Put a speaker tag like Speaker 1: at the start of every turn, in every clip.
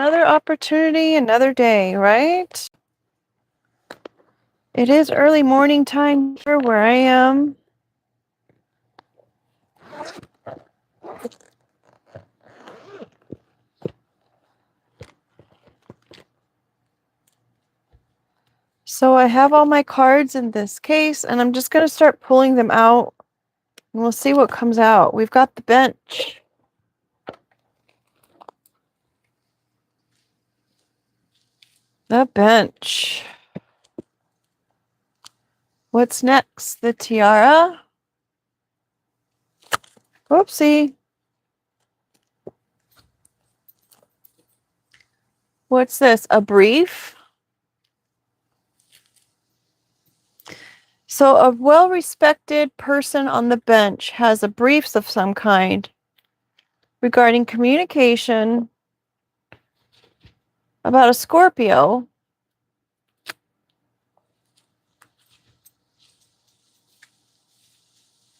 Speaker 1: another opportunity, another day, right? It is early morning time here where I am. So I have all my cards in this case, and I'm just going to start pulling them out, and we'll see what comes out. We've got the bench. The bench. What's next? The tiara. Whoopsie. What's this? A brief? So a well-respected person on the bench has a brief of some kind regarding communication about a Scorpio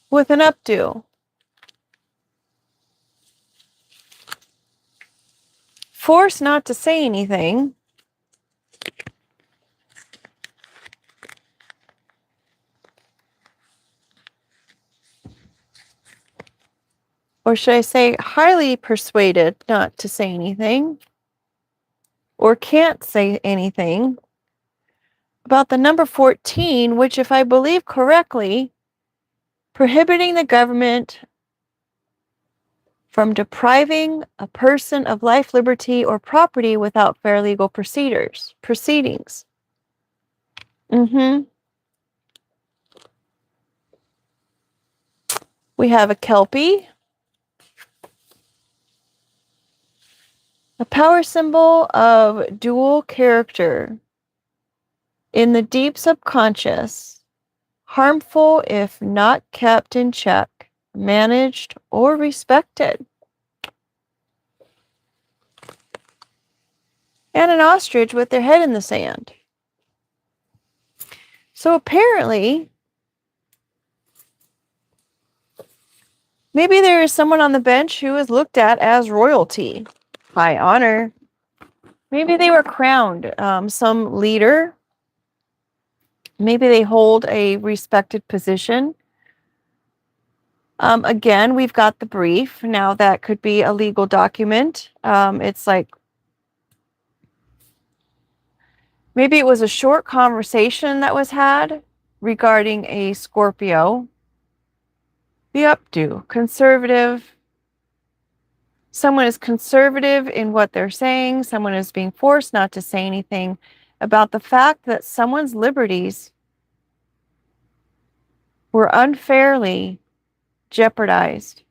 Speaker 1: with an updo. Forced not to say anything. Or should I say highly persuaded not to say anything, or can't say anything about the number 14, which, if I believe correctly, prohibiting the government from depriving a person of life, liberty, or property without fair legal proceedings. We have a Kelpie, a power symbol of dual character in the deep subconscious, harmful if not kept in check, managed, or respected. And an ostrich with their head in the sand. So apparently, maybe there is someone on the bench who is looked at as royalty, high honor. Maybe they were crowned, some leader. Maybe they hold a respected position. Again, we've got the brief. Now that could be a legal document. It's like, maybe it was a short conversation that was had regarding a Scorpio. The updo, conservative. Someone is conservative in what they're saying. Someone is being forced not to say anything about the fact that someone's liberties were unfairly jeopardized.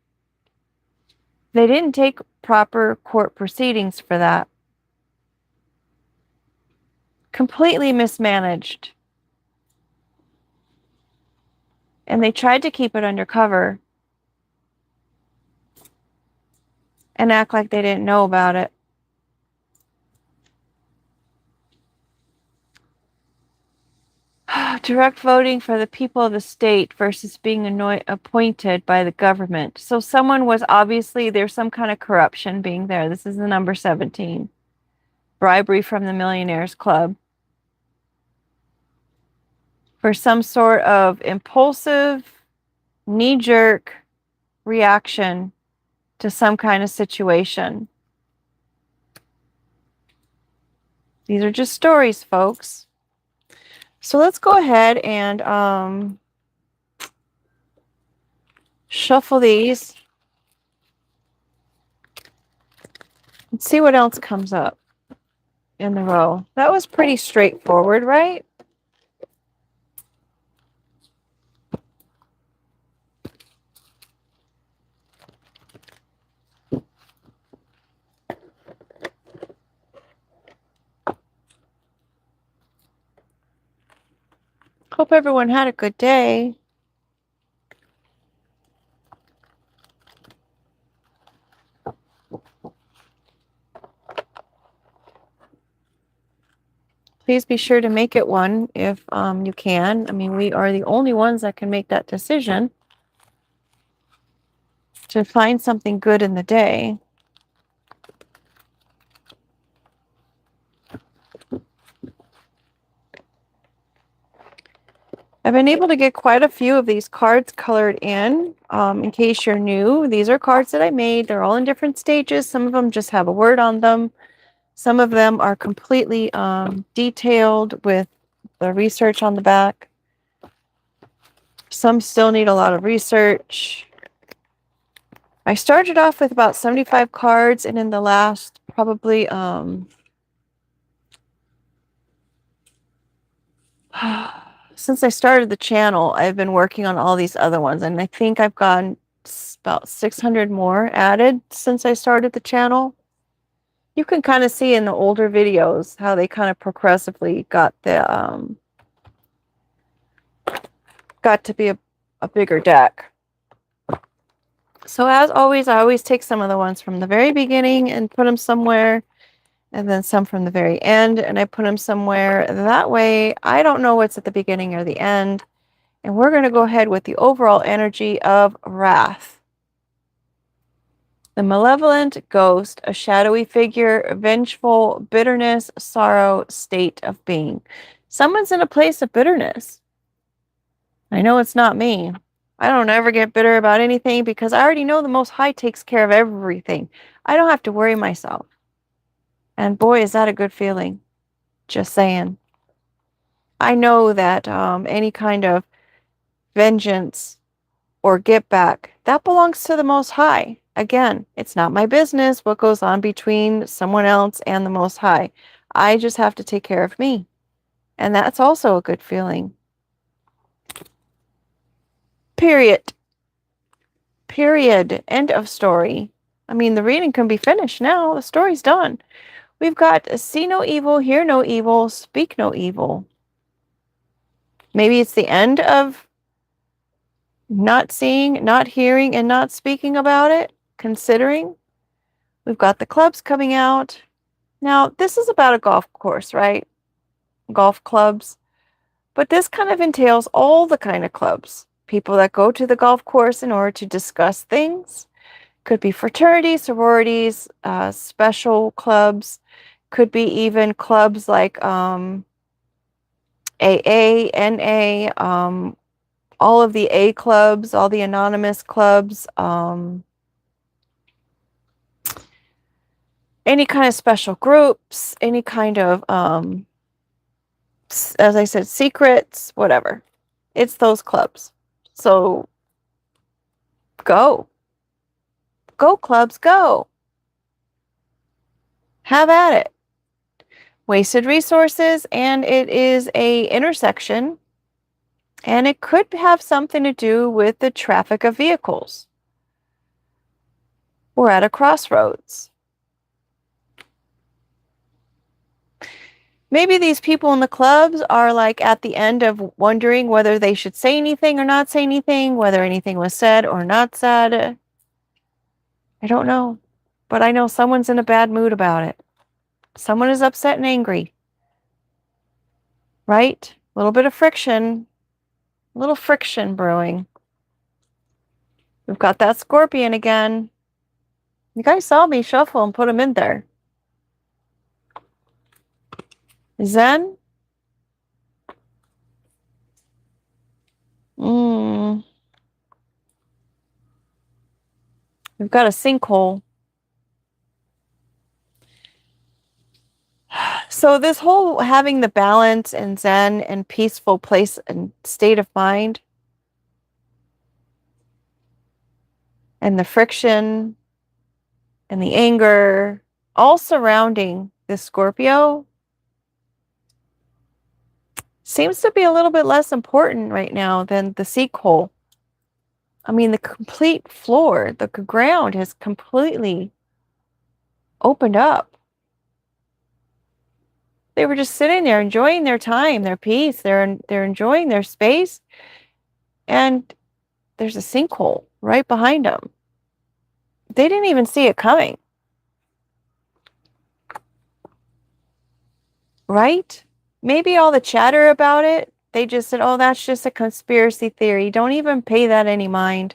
Speaker 1: They didn't take proper court proceedings for that. Completely mismanaged. And they tried to keep it undercover and act like they didn't know about it. Direct voting for the people of the state versus being appointed by the government. So someone was obviously, there's some kind of corruption being there. This is the number 17. Bribery from the Millionaires Club. For some sort of impulsive, knee-jerk reaction to some kind of situation. These are just stories, folks. So let's go ahead and shuffle these and see what else comes up in the row. That was pretty straightforward, right? Hope everyone had a good day. Please be sure to make it one if you can. I mean, we are the only ones that can make that decision to find something good in the day. I've been able to get quite a few of these cards colored in. In case you're new, these are cards that I made. They're all in different stages. Some of them just have a word on them. Some of them are completely detailed with the research on the back. Some still need a lot of research. I started off with about 75 cards, and in the last probably since I started the channel, I've been working on all these other ones, and I think I've gotten about 600 more added since I started the channel. You can kind of see in the older videos how they kind of progressively got to be a bigger deck. So as always, I always take some of the ones from the very beginning and put them somewhere, and then some from the very end, and I put them somewhere. That way, I don't know what's at the beginning or the end. And we're going to go ahead with the overall energy of wrath. The malevolent ghost, a shadowy figure, vengeful, bitterness, sorrow, state of being. Someone's in a place of bitterness. I know it's not me. I don't ever get bitter about anything because I already know the Most High takes care of everything. I don't have to worry myself. And boy, is that a good feeling. Just saying. I know that any kind of vengeance or get back, that belongs to the Most High. Again, it's not my business what goes on between someone else and the Most High. I just have to take care of me. And that's also a good feeling. Period. Period. End of story. I mean, the reading can be finished now. The story's done. We've got see no evil, hear no evil, speak no evil. Maybe it's the end of not seeing, not hearing, and not speaking about it, considering. We've got the clubs coming out. Now, this is about a golf course, right? Golf clubs. But this kind of entails all the kind of clubs. People that go to the golf course in order to discuss things. Could be fraternities, sororities, special clubs. Could be even clubs like AA, NA, all of the A clubs, all the anonymous clubs, any kind of special groups, any kind of, as I said, secrets, whatever. It's those clubs. So go. Go, clubs, go. Have at it. Wasted resources, and it is a intersection, and it could have something to do with the traffic of vehicles. We're at a crossroads. Maybe these people in the clubs are like at the end of wondering whether they should say anything or not say anything, whether anything was said or not said. I don't know, but I know someone's in a bad mood about it. Someone is upset and angry, right? A little bit of friction, a little friction brewing. We've got that scorpion again. You guys saw me shuffle and put him in there. Zen. We've got a sinkhole. So this whole having the balance and Zen and peaceful place and state of mind and the friction and the anger all surrounding this Scorpio seems to be a little bit less important right now than the sinkhole. I mean, the complete floor, the ground has completely opened up. They were just sitting there enjoying their time, their peace. They're enjoying their space. And there's a sinkhole right behind them. They didn't even see it coming. Right? Maybe all the chatter about it, they just said, oh, that's just a conspiracy theory. Don't even pay that any mind.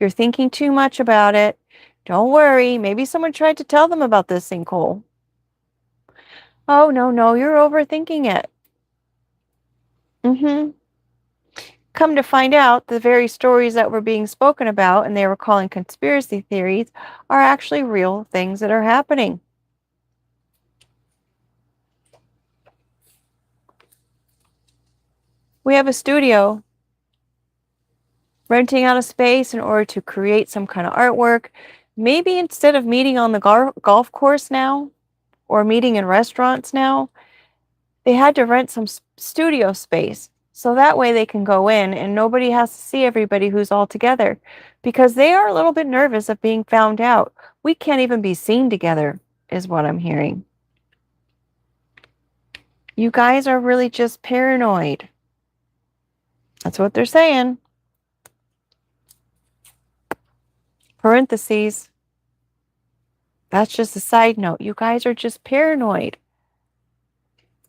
Speaker 1: You're thinking too much about it. Don't worry. Maybe someone tried to tell them about this sinkhole. Oh, no, you're overthinking it. Come to find out, the very stories that were being spoken about and they were calling conspiracy theories are actually real things that are happening. We have a studio renting out a space in order to create some kind of artwork. Maybe instead of meeting on the golf course now or meeting in restaurants now, they had to rent some studio space. So that way they can go in and nobody has to see everybody who's all together because they are a little bit nervous of being found out. We can't even be seen together, is what I'm hearing. You guys are really just paranoid. That's what they're saying. Parentheses. That's just a side note. You guys are just paranoid.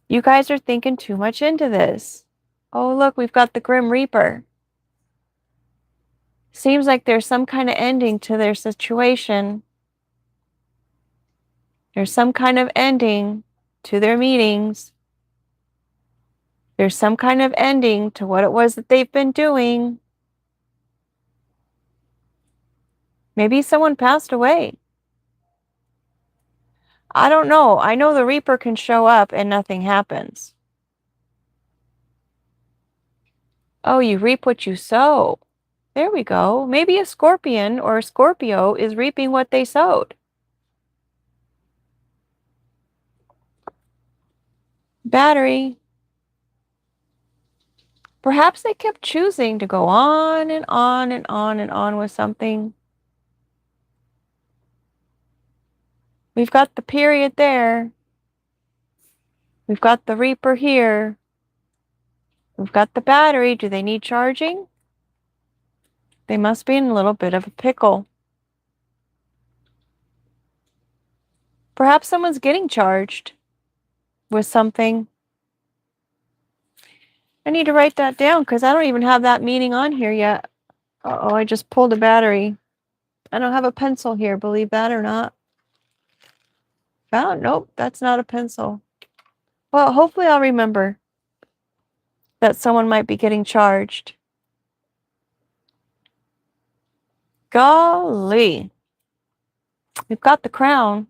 Speaker 1: You guys are thinking too much into this. Oh, look, we've got the Grim Reaper. Seems like there's some kind of ending to their situation. There's some kind of ending to their meetings. There's some kind of ending to what it was that they've been doing. Maybe someone passed away. I don't know. I know the Reaper can show up and nothing happens. Oh, you reap what you sow. There we go. Maybe a Scorpion or a Scorpio is reaping what they sowed. Battery. Perhaps they kept choosing to go on and on and on and on with something. We've got the period there. We've got the Reaper here. We've got the battery. Do they need charging? They must be in a little bit of a pickle. Perhaps someone's getting charged with something. I need to write that down because I don't even have that meaning on here yet. Uh-oh, I just pulled a battery. I don't have a pencil here, believe that or not. Oh, nope, that's not a pencil. Well, hopefully I'll remember that someone might be getting charged. Golly. We've got the Crown.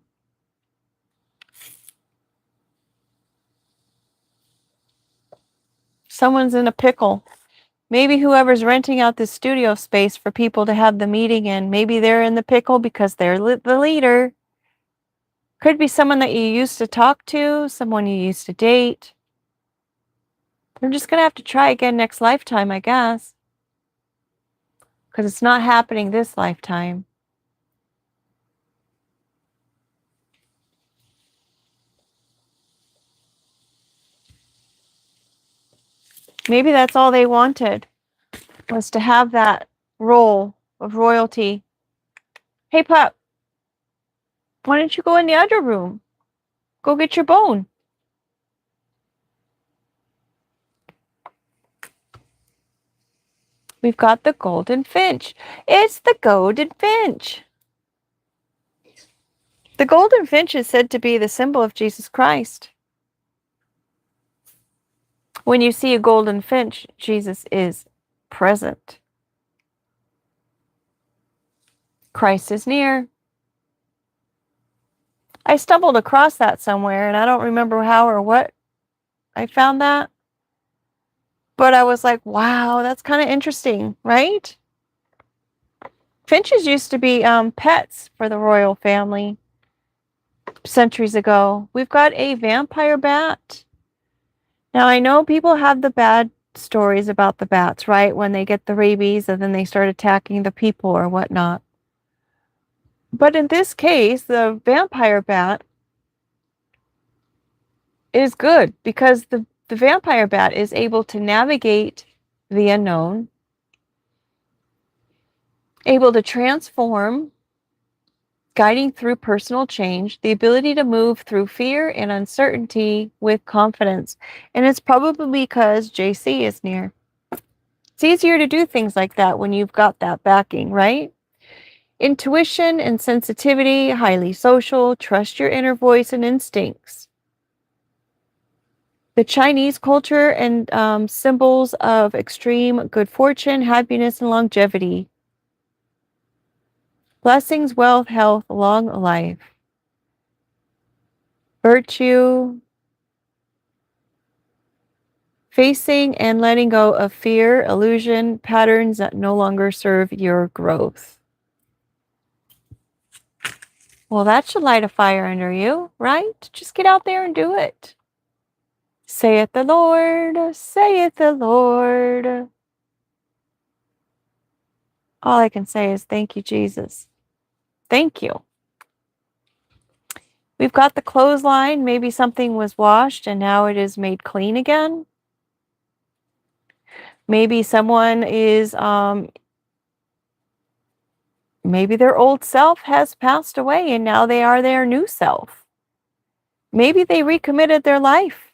Speaker 1: Someone's in a pickle. Maybe whoever's renting out this studio space for people to have the meeting in, maybe they're in the pickle because they're the leader. Could be someone that you used to talk to, someone you used to date. They're just going to have to try again next lifetime, I guess. Because it's not happening this lifetime. Maybe that's all they wanted, was to have that role of royalty. Hey, pup, why don't you go in the other room? Go get your bone. We've got the golden finch. It's the golden finch. The golden finch is said to be the symbol of Jesus Christ. When you see a golden finch, Jesus is present. Christ is near. I stumbled across that somewhere, and I don't remember how or what I found that. But I was like, wow, that's kind of interesting, right? Finches used to be pets for the royal family centuries ago. We've got a vampire bat. Now, I know people have the bad stories about the bats, right? When they get the rabies and then they start attacking the people or whatnot. But in this case, the vampire bat is good because the vampire bat is able to navigate the unknown, able to transform, guiding through personal change, the ability to move through fear and uncertainty with confidence. And it's probably because JC is near. It's easier to do things like that when you've got that backing, right? Intuition and sensitivity, highly social, trust your inner voice and instincts. The Chinese culture and symbols of extreme good fortune, happiness, and longevity. Blessings, wealth, health, long life. Virtue. Facing and letting go of fear, illusion, patterns that no longer serve your growth. Well, that should light a fire under you, right? Just get out there and do it. Saith the Lord, saith the Lord. All I can say is thank you, Jesus. Thank you. We've got the clothesline. Maybe something was washed and now it is made clean again. Maybe someone is, maybe their old self has passed away and now they are their new self. Maybe they recommitted their life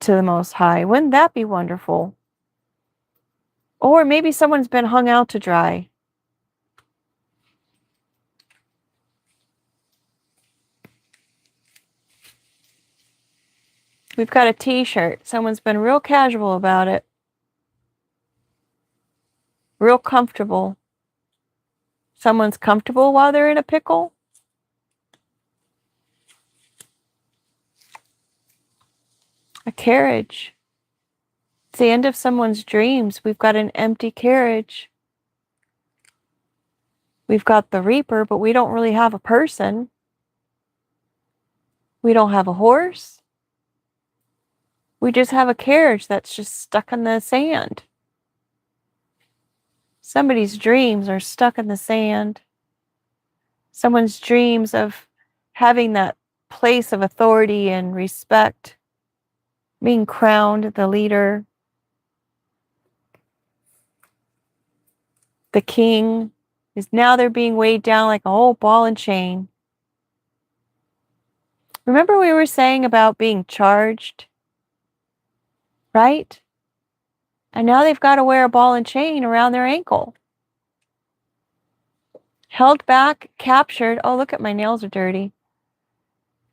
Speaker 1: to the Most High. Wouldn't that be wonderful? Or maybe someone's been hung out to dry. We've got a t-shirt. Someone's been real casual about it. Real comfortable. Someone's comfortable while they're in a pickle. A carriage. It's the end of someone's dreams. We've got an empty carriage. We've got the reaper, but we don't really have a person. We don't have a horse. We just have a carriage that's just stuck in the sand. Somebody's dreams are stuck in the sand. Someone's dreams of having that place of authority and respect, being crowned the leader, the king, is now they're being weighed down like a whole ball and chain. Remember we were saying about being charged, right? And now they've got to wear a ball and chain around their ankle. Held back, captured. Oh, look at my nails are dirty.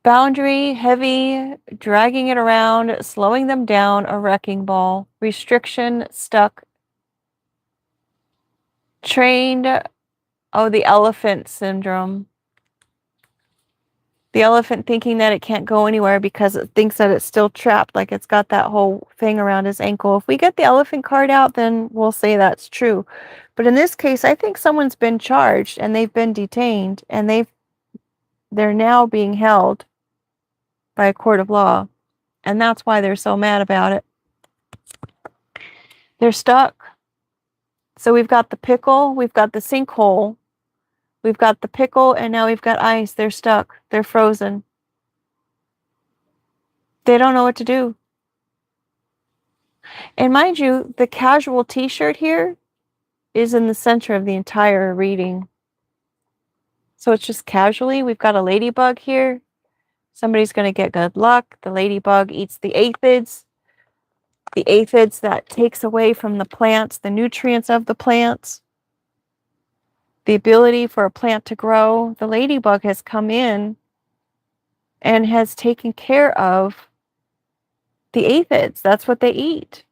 Speaker 1: Boundary, heavy, dragging it around, slowing them down, a wrecking ball. Restriction, stuck. Trained, oh, the elephant syndrome. The elephant thinking that it can't go anywhere because it thinks that it's still trapped, like it's got that whole thing around his ankle. If we get the elephant card out, then we'll say that's true. But in this case, I think someone's been charged and they've been detained and they're now being held by a court of law. And that's why they're so mad about it. They're stuck. So we've got the pickle, we've got the sinkhole, we've got the pickle, and now we've got ice. They're stuck. They're frozen. They don't know what to do. And mind you, the casual t-shirt here is in the center of the entire reading. So it's just casually. We've got a ladybug here. Somebody's going to get good luck. The ladybug eats the aphids. The aphids that takes away from the plants, the nutrients of the plants. The ability for a plant to grow. The ladybug has come in and has taken care of the aphids. That's what they eat.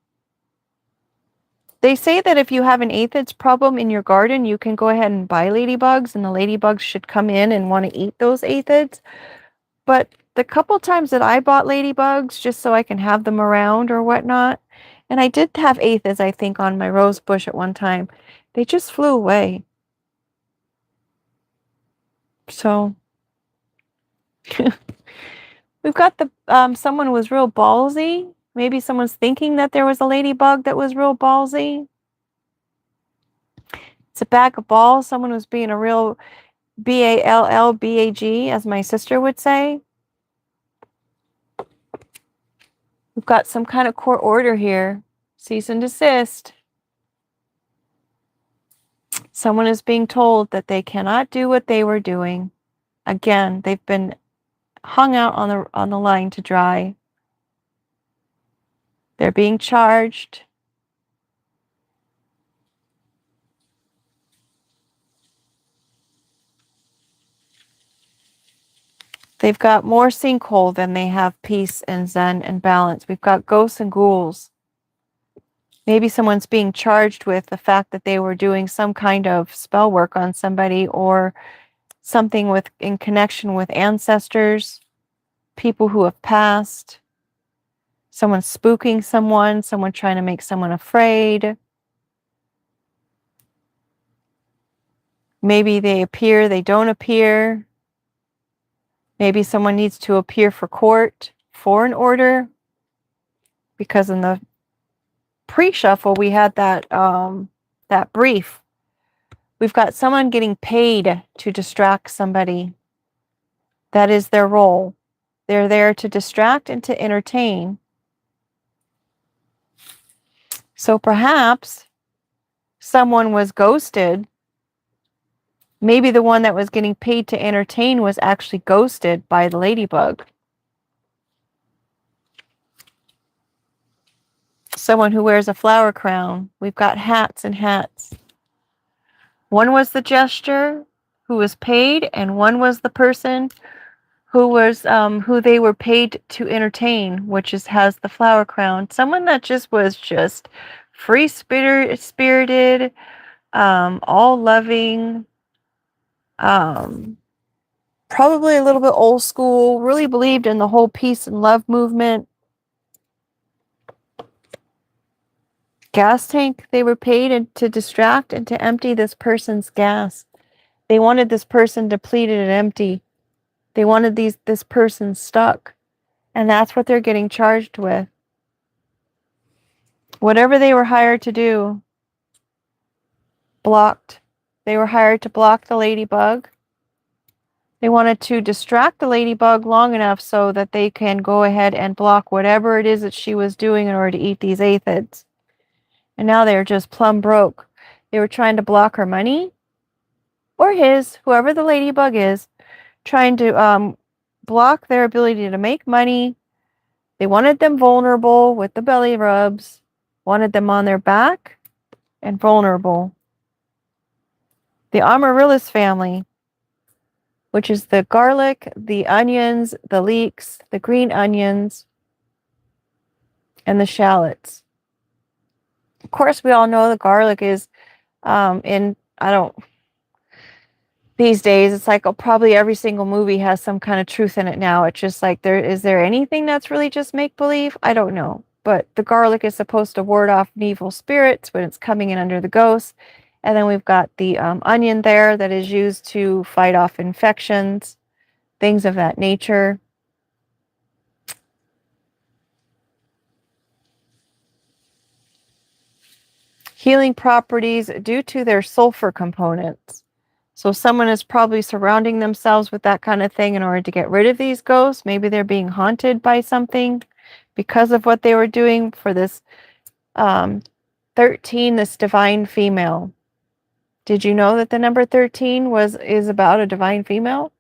Speaker 1: They say that if you have an aphids problem in your garden, you can go ahead and buy ladybugs, and the ladybugs should come in and want to eat those aphids. But the couple times that I bought ladybugs, just so I can have them around or whatnot, and I did have aphids, I think, on my rose bush at one time, they just flew away. So we've got the someone was real ballsy. Maybe someone's thinking that there was a ladybug that was real ballsy. It's a bag of balls. Someone was being a real ballbag, as my sister would say. We've got some kind of court order here. Cease and desist. Someone is being told that they cannot do what they were doing. Again, they've been hung out on the line to dry. They're being charged. They've got more sinkhole than they have peace and zen and balance. We've got ghosts and ghouls. Maybe someone's being charged with the fact that they were doing some kind of spell work on somebody, or something with in connection with ancestors, people who have passed, someone spooking someone trying to make someone afraid. Maybe they appear, they don't appear. Maybe someone needs to appear for court for an order, because in the pre-shuffle we had that brief. We've got someone getting paid to distract somebody. That is their role. They're there to distract and to entertain. So perhaps someone was ghosted. Maybe the one that was getting paid to entertain was actually ghosted by the ladybug. Someone who wears a flower crown. We've got hats and hats. One was the gesture who was paid, and one was the person who was who they were paid to entertain, which has the flower crown. Someone that was free spirited, all loving, probably a little bit old school, really believed in the whole peace and love movement. Gas tank, they were paid to distract and to empty this person's gas. They wanted this person depleted and empty. They wanted this person stuck. And that's what they're getting charged with. Whatever they were hired to do, blocked. They were hired to block the ladybug. They wanted to distract the ladybug long enough so that they can go ahead and block whatever it is that she was doing in order to eat these aphids. And now they're just plumb broke. They were trying to block her money, or his, whoever the ladybug is, trying to block their ability to make money. They wanted them vulnerable with the belly rubs, wanted them on their back and vulnerable. The amaryllis family, which is the garlic, the onions, the leeks, the green onions, and the shallots. Of course, we all know the garlic is these days, it's like probably every single movie has some kind of truth in it now. It's just like, is there anything that's really just make-believe? I don't know. But the garlic is supposed to ward off evil spirits when it's coming in under the ghosts. And then we've got the onion there that is used to fight off infections, things of that nature. Healing properties due to their sulfur components. So someone is probably surrounding themselves with that kind of thing in order to get rid of these ghosts. Maybe they're being haunted by something because of what they were doing for this 13, this divine female. Did you know that the number 13 is about a divine female?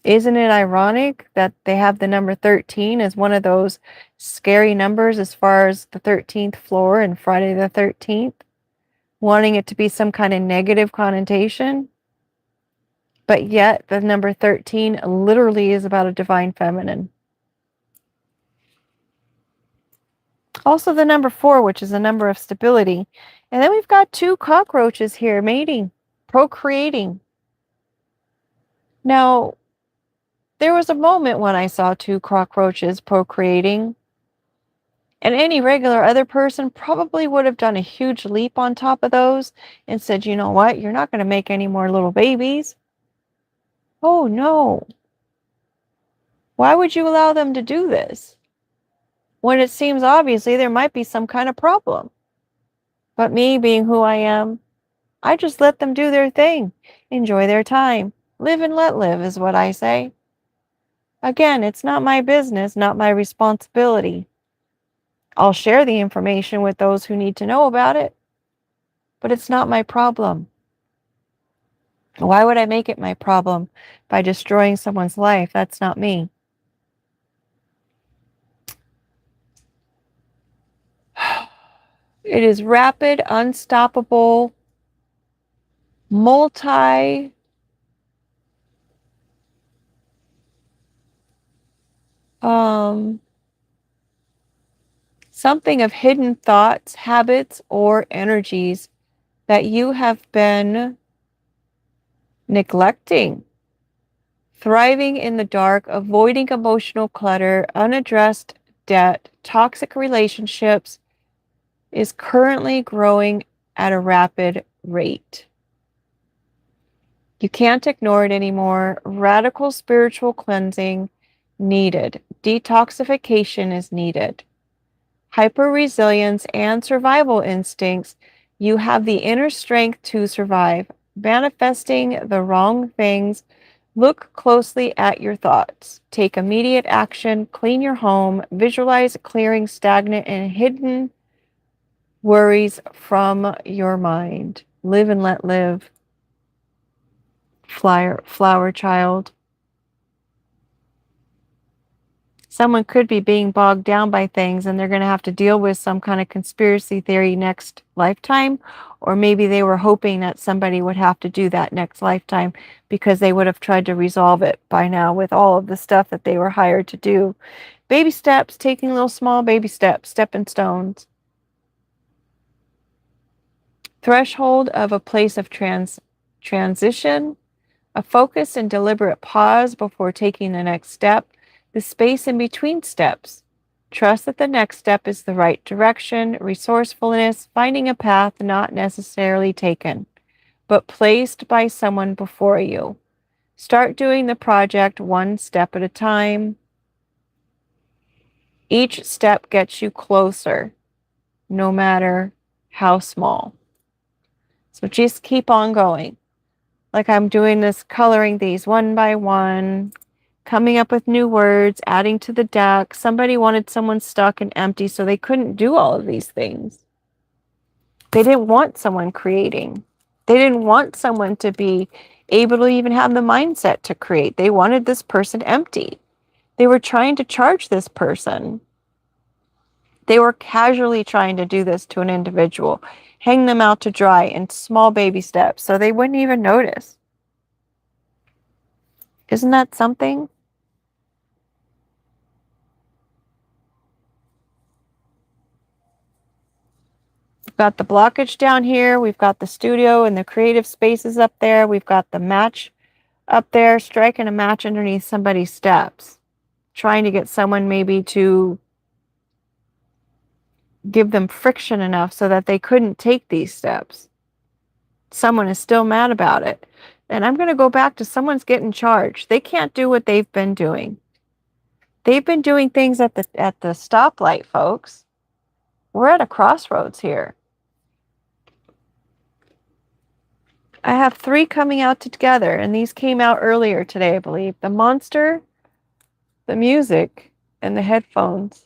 Speaker 1: Isn't it ironic that they have the number 13 as one of those scary numbers as far as the 13th floor and Friday the 13th? Wanting it to be some kind of negative connotation. But yet the number 13 literally is about a divine feminine. Also the number 4, which is a number of stability. And then we've got 2 cockroaches here mating, procreating. Now, there was a moment when I saw 2 cockroaches procreating, and any regular other person probably would have done a huge leap on top of those and said, you know what, you're not going to make any more little babies. Oh no. Why would you allow them to do this when it seems obviously there might be some kind of problem? But me being who I am, I just let them do their thing. Enjoy their time. Live and let live is what I say. Again, it's not my business, not my responsibility. I'll share the information with those who need to know about it, but it's not my problem. Why would I make it my problem by destroying someone's life? That's not me. It is rapid, unstoppable, multi um, something of hidden thoughts, habits, or energies that you have been neglecting. Thriving in the dark, avoiding emotional clutter, unaddressed debt, toxic relationships is currently growing at a rapid rate. You can't ignore it anymore. Radical spiritual cleansing needed. Detoxification is needed. Hyper resilience and survival instincts. You have the inner strength to survive. Manifesting the wrong things. Look closely at your thoughts. Take immediate action. Clean your home. Visualize clearing stagnant and hidden worries from your mind. Live and let live. Flower child. Someone could be being bogged down by things and they're going to have to deal with some kind of conspiracy theory next lifetime. Or maybe they were hoping that somebody would have to do that next lifetime because they would have tried to resolve it by now with all of the stuff that they were hired to do. Baby steps, taking little small baby steps, stepping stones. Threshold of a place of transition. A focused and deliberate pause before taking the next step, the space in between steps. Trust that the next step is the right direction, resourcefulness, finding a path not necessarily taken, but placed by someone before you. Start doing the project one step at a time. Each step gets you closer, no matter how small. So just keep on going. Like I'm doing this, coloring these one by one, coming up with new words, adding to the deck. Somebody wanted someone stuck and empty, so they couldn't do all of these things. They didn't want someone creating. They didn't want someone to be able to even have the mindset to create. They wanted this person empty. They were trying to charge this person. They were casually trying to do this to an individual, hang them out to dry in small baby steps so they wouldn't even notice. Isn't that something? We've got the blockage down here. We've got the studio and the creative spaces up there. We've got the match up there, striking a match underneath somebody's steps, trying to get someone maybe to give them friction enough so that they couldn't take these steps. Someone is still mad about it. And I'm going to go back to someone's getting charged. They can't do what they've been doing. They've been doing things at the stoplight, folks. We're at a crossroads here. I have 3 coming out together, and these came out earlier today, I believe. The monster, the music, and the headphones.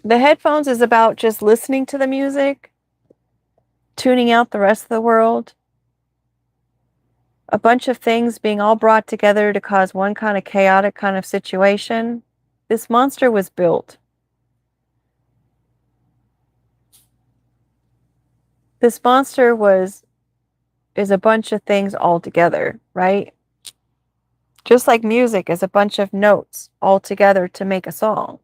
Speaker 1: The headphones is about just listening to the music, tuning out the rest of the world. A bunch of things being all brought together to cause one kind of chaotic kind of situation. This monster was built. This monster is a bunch of things all together, right? Just like music is a bunch of notes all together to make a song.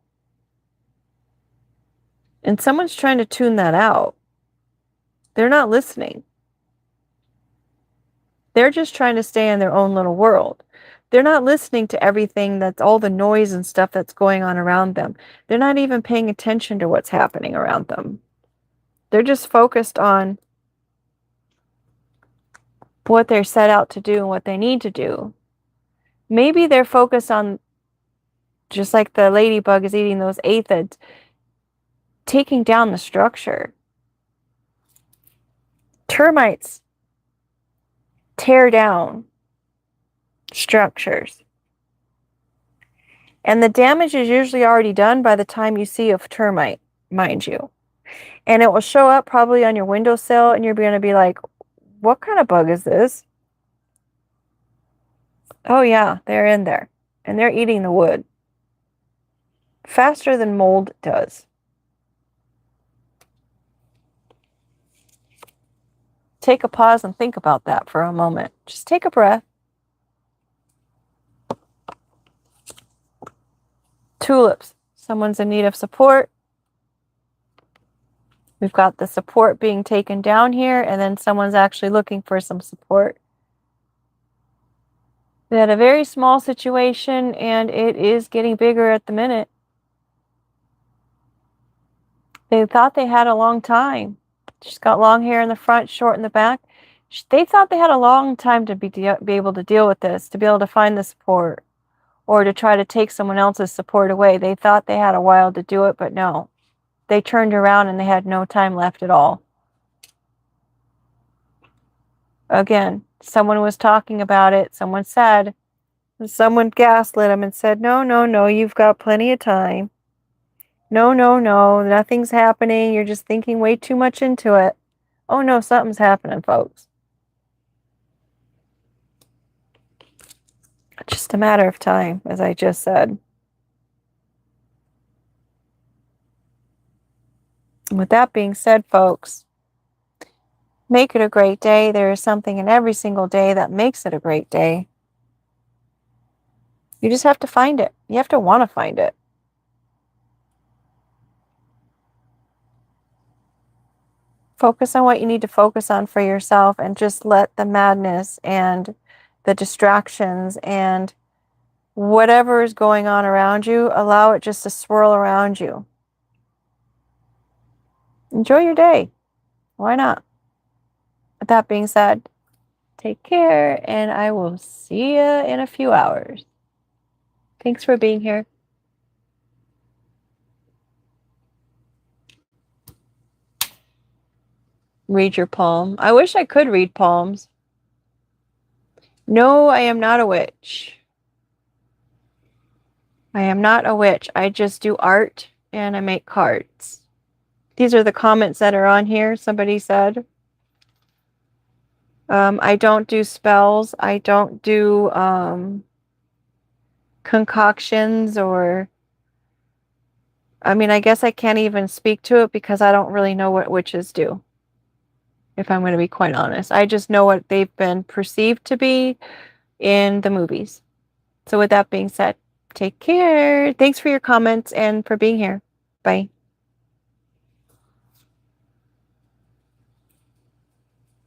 Speaker 1: And someone's trying to tune that out. They're not listening. They're just trying to stay in their own little world. They're not listening to everything that's all the noise and stuff that's going on around them. They're not even paying attention to what's happening around them. They're just focused on what they're set out to do and what they need to do. Maybe they're focused on, just like the ladybug is eating those aphids, taking down the structure. Termites tear down structures. And the damage is usually already done by the time you see a termite, mind you. And it will show up probably on your windowsill, and you're going to be like, what kind of bug is this? Oh yeah, they're in there. And they're eating the wood. Faster than mold does. Take a pause and think about that for a moment. Just take a breath. Tulips. Someone's in need of support. We've got the support being taken down here, and then someone's actually looking for some support. They had a very small situation, and it is getting bigger at the minute. They thought they had a long time. She's got long hair in the front, short in the back. They thought they had a long time to be able to deal with this, to be able to find the support, or to try to take someone else's support away. They thought they had a while to do it, but no. They turned around and they had no time left at all. Again, someone was talking about it. Someone gaslit them and said, no, no, no, you've got plenty of time. No, no, no, nothing's happening. You're just thinking way too much into it. Oh no, something's happening, folks. It's just a matter of time, as I just said. And with that being said, folks, make it a great day. There is something in every single day that makes it a great day. You just have to find it. You have to want to find it. Focus on what you need to focus on for yourself, and just let the madness and the distractions and whatever is going on around you, allow it just to swirl around you. Enjoy your day. Why not? With that being said, take care, and I will see you in a few hours. Thanks for being here. Read your palm. I wish I could read palms. No, I am not a witch. I am not a witch. I just do art and I make cards. These are the comments that are on here, somebody said. I don't do spells. I don't do concoctions, or I guess I can't even speak to it because I don't really know what witches do, if I'm going to be quite honest. I just know what they've been perceived to be in the movies. So with that being said, take care. Thanks for your comments and for being here. Bye.